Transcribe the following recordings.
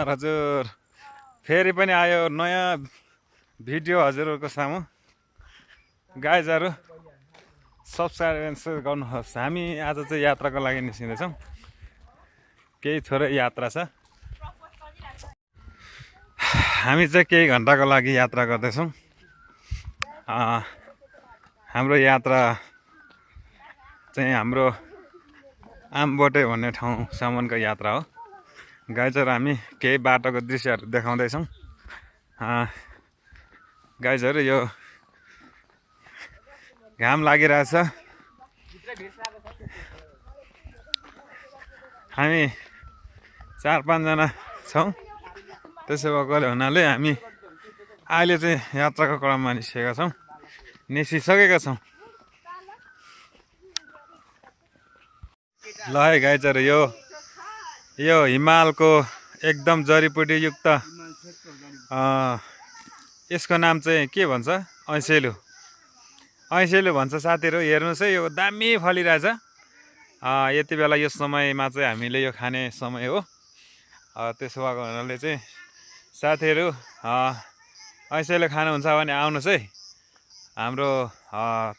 नमस्कार हजुर, फेरि पनि आयो नयाँ भिडियो हजुरहरूको सामु। गाइजहरू सब्सक्राइब गर्नुहोस्। हामी आज चाहिँ यात्राको लागि निस्किँदैछौँ। केही थोरै यात्रा छ। हामी चाहिँ केही घन्टाको लागि यात्रा गर्दैछौँ। हाम्रो यात्रा चाहिँ हाम्रो आमबोटे भन्ने ठाउँसम्मको यात्रा हो। गाइजहरू हामी केही बाटोको दृश्यहरू देखाउँदैछौँ। गाइजहरू यो घाम लागिरहेछ। हामी 4-5 जना छौँ। त्यसो भएकोले हुनाले हामी अहिले चाहिँ यात्राको क्रममा निस्किसकेका छौँ। ल है गाइजहरू, यो हिमालको एकदम जडीबुटी युक्त यसको नाम चाहिँ के भन्छ? ऐसेलु भन्छ साथीहरू। हेर्नुहोस् है, यो दामी फलिरहेछ। यति बेला यो समयमा चाहिँ हामीले यो खाने समय हो। त्यसो भएको हुनाले चाहिँ साथीहरू ऐसेलु खानुहुन्छ भने आउनुहोस् है। हाम्रो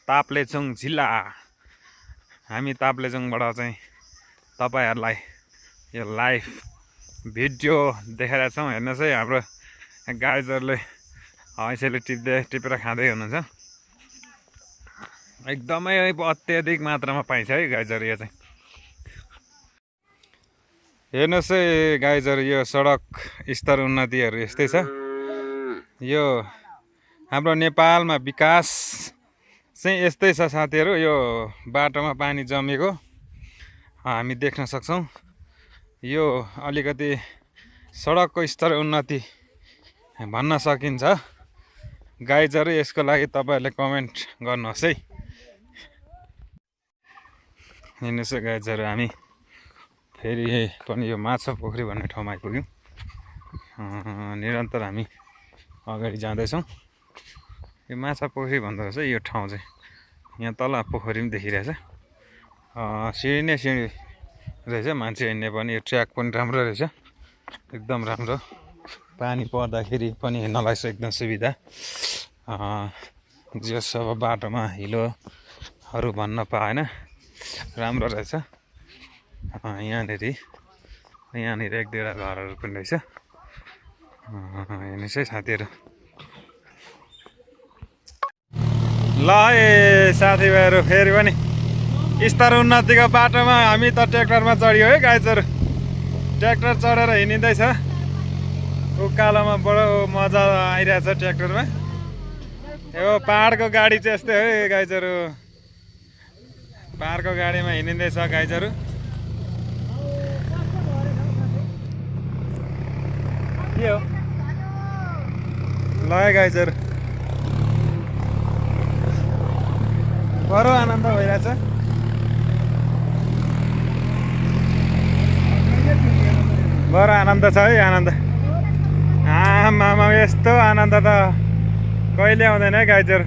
ताप्लेजुङ जिल्ला, हामी ताप्लेजुङबाट चाहिँ तपाईहरुलाई यो लाइभ भिडियो देखाइरहेको छौँ। हेर्नुहोस् है, हाम्रो गाइजहरूले ऐसेलु टिपेर खाँदै हुनुहुन्छ। एकदमै अत्याधिक मात्रामा पाइन्छ है गाइजहरू। यो चाहिँ हेर्नुहोस् है गाइजहरू, यो सडक स्तर उन्नतिहरू यस्तै छ। यो हाम्रो नेपालमा विकास चाहिँ यस्तै छ साथीहरू। यो बाटोमा पानी जमेको हामी देख्न सक्छौँ। यो अलिकति सडकको स्तर उन्नति भन्न सकिन्छ। गाइजहरू यसको लागि तपाईहरुले कमेन्ट गर्नुहोस् है। हेर्नुहोस् है गाइजहरू, हामी फेरि पनि यो माछा पोखरी भन्ने ठाउँमा आइपुग्यौँ। निरन्तर हामी अगाडि जाँदैछौँ। यो माछा पोखरी भन्दो रहेछ यो ठाउँ चाहिँ। यहाँ तल पोखरी पनि देखिरहेछ। सिँढी नै सिँढी रहेछ, मान्छे हिँड्ने पनि। यो ट्र्याक पनि राम्रो रहेछ, एकदम राम्रो। पानी पर्दाखेरि पनि हिँड्नलाई चाहिँ एकदम सुविधा। जस अब बाटोमा हिलोहरू भन्न पाएन, राम्रो रहेछ। यहाँनिर 1-2 घरहरू पनि रहेछ। हेर्नुहोस् है साथीहरू। ल है साथीभाइहरू, फेरि पनि स्तर उन्नतिको बाटोमा हामी त ट्र्याक्टरमा चढ्यो है गाइजहरू। ट्र्याक्टर चढेर हिँडिँदैछ। उकालोमा बडो मजा आइरहेछ ट्र्याक्टरमा। यो पहाडको गाडी चाहिँ यस्तै हो है गाइजहरू। पहाडको गाडीमा हिँडिँदैछ गाइजहरू। के हो ल है गाइजहरू, बडो आनन्द भइरहेछ। बडो आनन्द छ है, आनन्द। आमा यस्तो आनन्द त कहिले आउँदैन है गाइजहरू।